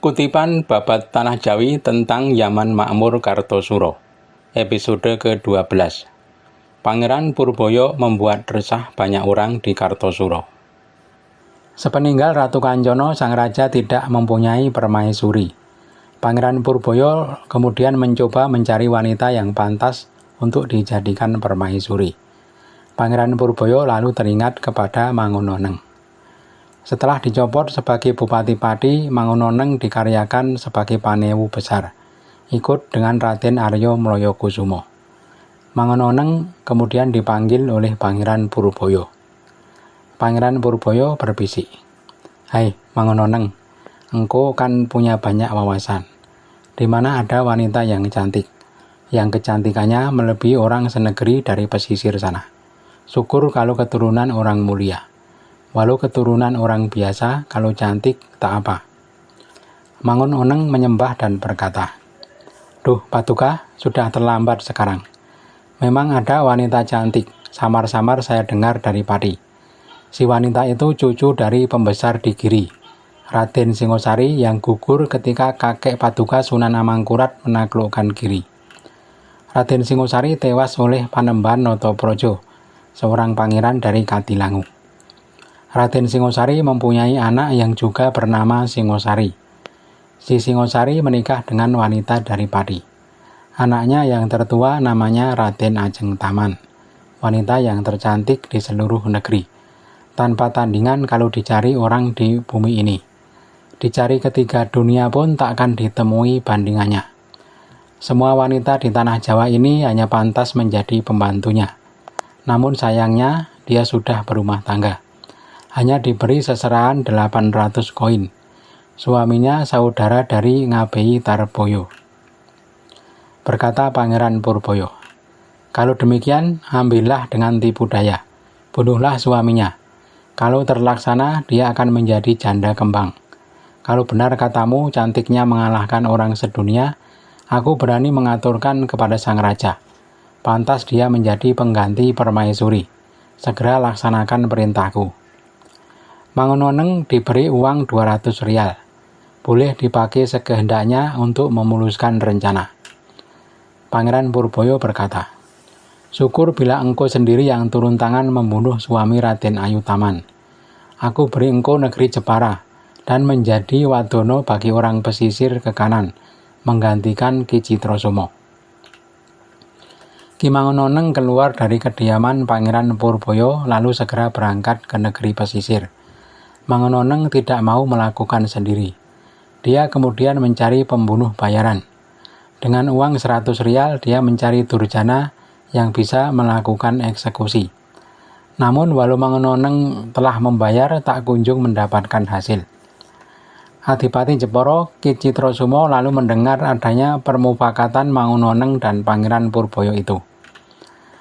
Kutipan Babat Tanah Jawi tentang Yaman Makmur Kartosuro, episode ke-12. Pangeran Purboyo membuat resah banyak orang di Kartosuro. Sepeninggal Ratu Kancono, sang raja tidak mempunyai permaisuri. Pangeran Purboyo kemudian mencoba mencari wanita yang pantas untuk dijadikan permaisuri. Pangeran Purboyo lalu teringat kepada Mangunoneng. Setelah dicopot sebagai Bupati Pati, Mangunoneng dikaryakan sebagai Panewu Besar, ikut dengan Raden Aryo Mloyokusumo. Mangunoneng kemudian dipanggil oleh Pangeran Purboyo. Pangeran Purboyo berbisik, "Hai Mangunoneng, engkau kan punya banyak wawasan. Di mana ada wanita yang cantik, yang kecantikannya melebihi orang senegeri dari pesisir sana. Syukur kalau keturunan orang mulia. Walau keturunan orang biasa, kalau cantik tak apa." Mangunoneng menyembah dan berkata, "Duh Paduka, sudah terlambat sekarang. Memang ada wanita cantik, samar-samar saya dengar dari Pati. Si wanita itu cucu dari pembesar di Giri, Raden Singosari yang gugur ketika kakek Paduka Sunan Amangkurat menaklukkan Giri. Raden Singosari tewas oleh Panembahan Notoprojo, seorang pangeran dari Katilangu. Raden Singosari mempunyai anak yang juga bernama Singosari. Si Singosari menikah dengan wanita dari Pati. Anaknya yang tertua namanya Raden Ajeng Taman, wanita yang tercantik di seluruh negeri, tanpa tandingan kalau dicari orang di bumi ini. Dicari ketiga dunia pun tak akan ditemui bandingannya. Semua wanita di tanah Jawa ini hanya pantas menjadi pembantunya. Namun sayangnya dia sudah berumah tangga. Hanya diberi seserahan 800 koin. Suaminya saudara dari Ngabei Tarboyo." Berkata Pangeran Purboyo, "Kalau demikian, ambillah dengan tipu daya. Bunuhlah suaminya. Kalau terlaksana, dia akan menjadi janda kembang. Kalau benar katamu cantiknya mengalahkan orang sedunia, aku berani mengaturkan kepada sang raja. Pantas dia menjadi pengganti permaisuri. Segera laksanakan perintahku." Mangunoneng diberi uang 200 rial. Boleh dipakai sekehendaknya untuk memuluskan rencana. Pangeran Purboyo berkata, "Syukur bila engkau sendiri yang turun tangan membunuh suami Raden Ayu Taman. Aku beri engkau negeri Jepara dan menjadi wadono bagi orang pesisir ke kanan, menggantikan Ki Citrosomo." Ki Mangunoneng keluar dari kediaman Pangeran Purboyo lalu segera berangkat ke negeri pesisir. Mangunoneng tidak mau melakukan sendiri. Dia kemudian mencari pembunuh bayaran. Dengan uang 100 rial dia mencari durjana yang bisa melakukan eksekusi. Namun walau Mangunoneng telah membayar, tak kunjung mendapatkan hasil. Adipati Jepara, Ki Citrosomo lalu mendengar adanya permufakatan Mangunoneng dan Pangeran Purboyo itu.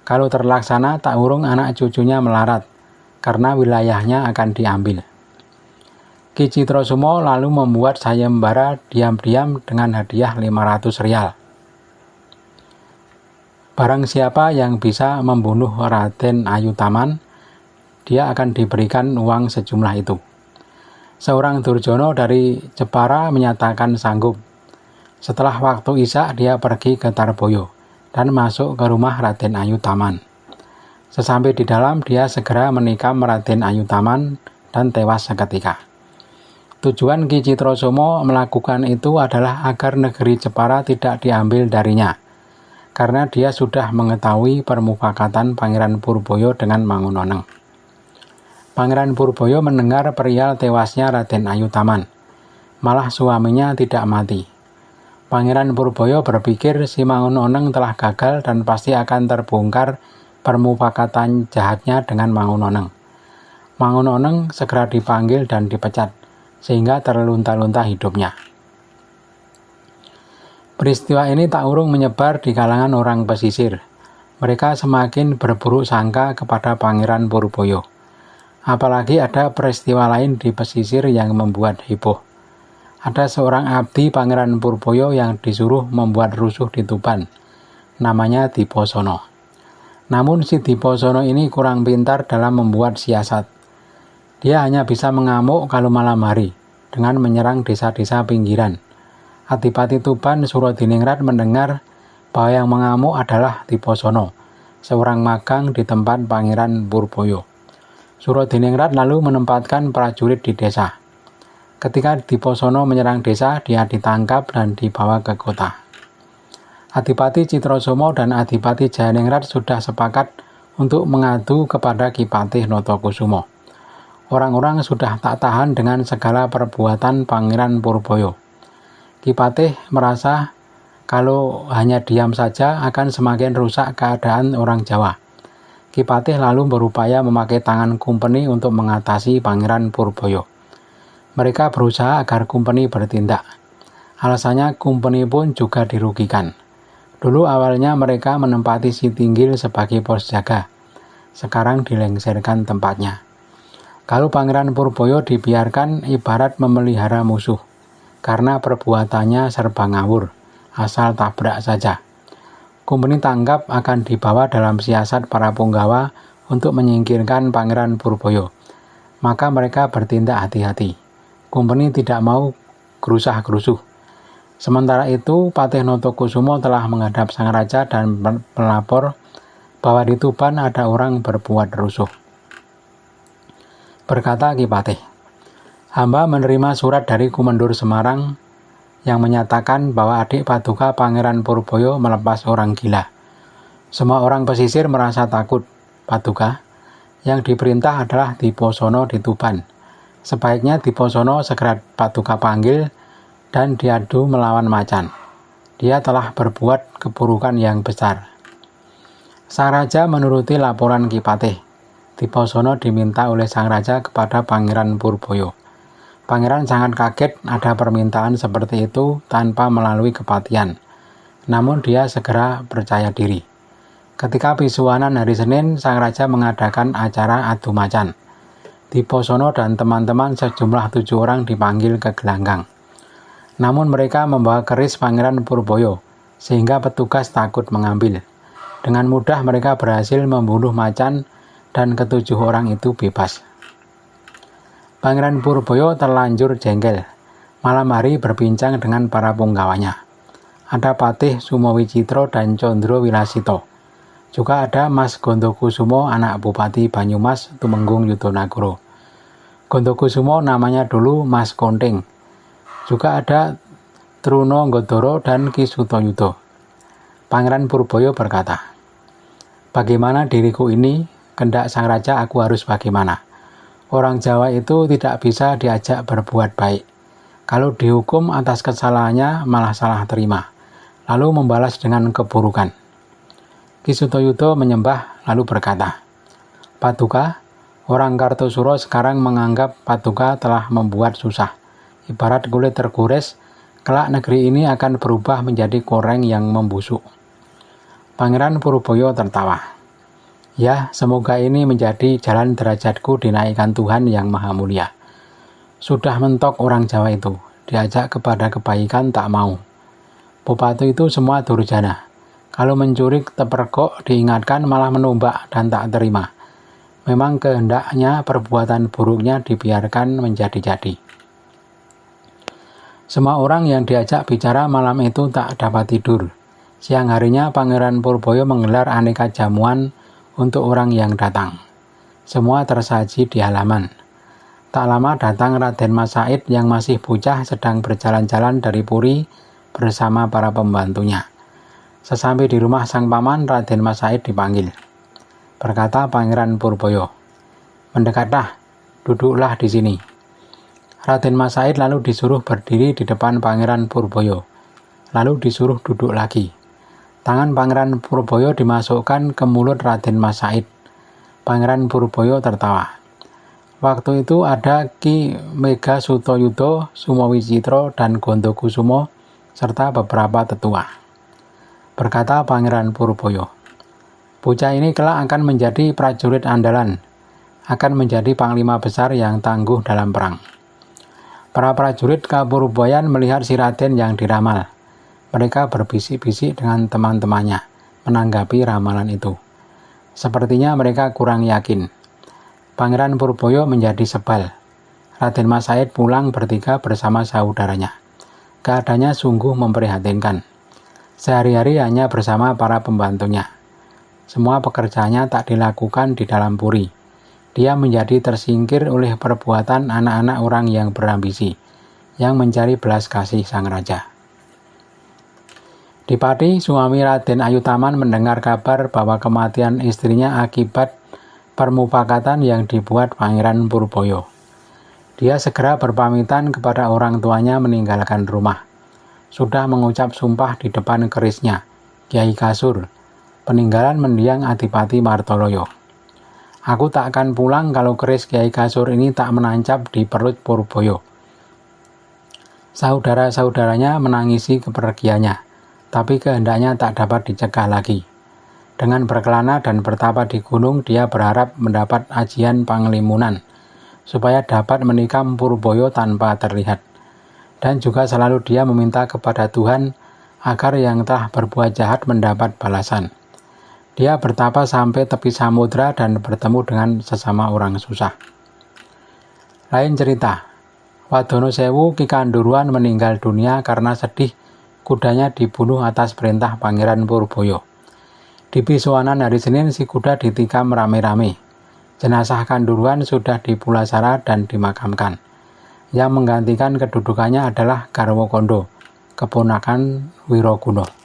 Kalau terlaksana, tak urung anak cucunya melarat, karena wilayahnya akan diambil. Ki Citrosomo lalu membuat sayembara diam-diam dengan hadiah 500 rial. Barang siapa yang bisa membunuh Raden Ayu Taman, dia akan diberikan uang sejumlah itu. Seorang Durjono dari Jepara menyatakan sanggup. Setelah waktu Isya dia pergi ke Tarboyo dan masuk ke rumah Raden Ayu Taman. Sesampai di dalam dia segera menikam Raden Ayu Taman dan tewas seketika. Tujuan Ki Citrosomo melakukan itu adalah agar negeri Jepara tidak diambil darinya, karena dia sudah mengetahui permufakatan Pangeran Purboyo dengan Mangunoneng. Pangeran Purboyo mendengar perihal tewasnya Raden Ayu Taman, malah suaminya tidak mati. Pangeran Purboyo berpikir si Mangunoneng telah gagal dan pasti akan terbongkar permufakatan jahatnya dengan Mangunoneng. Mangunoneng segera dipanggil dan dipecat, sehingga terlunta-lunta hidupnya. Peristiwa ini tak urung menyebar di kalangan orang pesisir. Mereka semakin berburuk sangka kepada Pangeran Purboyo. Apalagi ada peristiwa lain di pesisir yang membuat heboh. Ada seorang abdi Pangeran Purboyo yang disuruh membuat rusuh di Tuban. Namanya Diposono. Namun si Diposono ini kurang pintar dalam membuat siasat. Dia hanya bisa mengamuk kalau malam hari. dengan menyerang desa-desa pinggiran. Adipati Tuban Surodiningrat mendengar bahwa yang mengamuk adalah Diposono, seorang magang di tempat Pangeran Purboyo. Surodiningrat lalu menempatkan prajurit di desa. Ketika Diposono menyerang desa, dia ditangkap dan dibawa ke kota. Adipati Citrosomo dan Adipati Jayaningrat sudah sepakat untuk mengadu kepada Ki Patih Notokusumo. Orang-orang sudah tak tahan dengan segala perbuatan Pangeran Purboyo. Ki Patih merasa kalau hanya diam saja akan semakin rusak keadaan orang Jawa. Ki Patih lalu berupaya memakai tangan Kumpeni untuk mengatasi Pangeran Purboyo. Mereka berusaha agar Kumpeni bertindak. Alasannya Kumpeni pun juga dirugikan. Dulu awalnya mereka menempati Sitinggil sebagai pos jaga. Sekarang dilengsarkan tempatnya. Kalau Pangeran Purboyo dibiarkan ibarat memelihara musuh, karena perbuatannya serba ngawur, asal tabrak saja. Kumpeni tangkap akan dibawa dalam siasat para punggawa untuk menyingkirkan Pangeran Purboyo. Maka mereka bertindak hati-hati. Kumpeni tidak mau gerusah-gerusuh. Sementara itu, Patih Notokusumo telah menghadap sang raja dan melapor bahwa di Tuban ada orang berbuat rusuh. Berkata Ki Patih, "Hamba menerima surat dari Kumendur Semarang yang menyatakan bahwa adik Paduka Pangeran Purboyo melepas orang gila. Semua orang pesisir merasa takut. Paduka, yang diperintah adalah Diposono di Tuban. Sebaiknya Diposono segera Paduka panggil dan diadu melawan macan. Dia telah berbuat keburukan yang besar." Sang raja menuruti laporan Ki Patih. Diposono diminta oleh sang raja kepada Pangeran Purboyo. Pangeran sangat kaget ada permintaan seperti itu tanpa melalui kepatihan. Namun dia segera percaya diri. Ketika pisuanan hari Senin, sang raja mengadakan acara adu macan. Diposono dan teman-teman sejumlah 7 orang dipanggil ke gelanggang. Namun mereka membawa keris Pangeran Purboyo, sehingga petugas takut mengambil. Dengan mudah mereka berhasil membunuh macan dan ke-7 orang itu bebas. Pangeran Purboyo terlanjur jengkel. Malam hari berbincang dengan para punggawanya. Ada Patih Sumowicitro dan Condro Wilasito. Juga ada Mas Gondokusumo, anak Bupati Banyumas Tumenggung Yudonagoro. Gondokusumo namanya dulu Mas Konting. Juga ada Truno Ngodoro dan Ki Sutoyudo. Pangeran Purboyo berkata, "Bagaimana diriku ini? Kehendak sang raja aku harus bagaimana? Orang Jawa itu tidak bisa diajak berbuat baik. Kalau dihukum atas kesalahannya malah salah terima, lalu membalas dengan keburukan." Ki Sutoyudo menyembah lalu berkata, "Paduka, orang Kartosuro sekarang menganggap Paduka telah membuat susah. Ibarat kulit tergores, kelak negeri ini akan berubah menjadi koreng yang membusuk." Pangeran Purboyo tertawa. "Ya, semoga ini menjadi jalan derajatku dinaikkan Tuhan yang Maha Mulia. Sudah mentok orang Jawa itu, diajak kepada kebaikan tak mau. Bupati itu semua durjana. Kalau mencuri terpergok diingatkan malah menumbak dan tak terima. Memang kehendaknya perbuatan buruknya dibiarkan menjadi-jadi." Semua orang yang diajak bicara malam itu tak dapat tidur. Siang harinya Pangeran Purboyo menggelar aneka jamuan untuk orang yang datang. Semua tersaji di halaman. Tak lama datang Raden Mas Said yang masih bocah sedang berjalan-jalan dari Puri bersama para pembantunya. Sesampai di rumah sang paman, Raden Mas Said dipanggil. Berkata Pangeran Purboyo, "Mendekatlah, duduklah di sini." Raden Mas Said lalu disuruh berdiri di depan Pangeran Purboyo, lalu disuruh duduk lagi. Tangan Pangeran Purboyo dimasukkan ke mulut Raden Mas Said. Pangeran Purboyo tertawa. Waktu itu ada Ki Mega Sutoyudo, Sumowicitro, dan Gondokusumo, serta beberapa tetua. Berkata Pangeran Purboyo, "Bocah ini kelak akan menjadi prajurit andalan, akan menjadi panglima besar yang tangguh dalam perang." Para prajurit Kapurboyan melihat si Raden yang diramal. Mereka berbisik-bisik dengan teman-temannya menanggapi ramalan itu. Sepertinya mereka kurang yakin. Pangeran Purboyo menjadi sebal. Raden Mas Said pulang bertiga bersama saudaranya. Keadaannya sungguh memprihatinkan. Sehari-hari hanya bersama para pembantunya. Semua pekerjaannya tak dilakukan di dalam puri. Dia menjadi tersingkir oleh perbuatan anak-anak orang yang berambisi, yang mencari belas kasih sang raja. Di Pati, suami Raden Ayutaman mendengar kabar bahwa kematian istrinya akibat permufakatan yang dibuat Pangeran Purboyo. Dia segera berpamitan kepada orang tuanya meninggalkan rumah. Sudah mengucap sumpah di depan kerisnya, Kiai Kasur, peninggalan mendiang Adipati Martoloyo. Aku tak akan pulang kalau keris Kiai Kasur ini tak menancap di perut Purboyo. Saudara-saudaranya menangisi kepergiannya, tapi kehendaknya tak dapat dicegah lagi. Dengan berkelana dan bertapa di gunung, dia berharap mendapat ajian panglimunan, supaya dapat menikam Purboyo tanpa terlihat. Dan juga selalu dia meminta kepada Tuhan agar yang telah berbuat jahat mendapat balasan. Dia bertapa sampai tepi samudra dan bertemu dengan sesama orang susah. Lain cerita, Wadono Sewu Ki Kanduruan meninggal dunia karena sedih kudanya dibunuh atas perintah Pangeran Purboyo. Di Pisowanan hari Senin si kuda ditikam rame-rame. Jenazah Kanduruan sudah dipulasara dan dimakamkan. Yang menggantikan kedudukannya adalah Garwo Kondo, keponakan Wiroguna.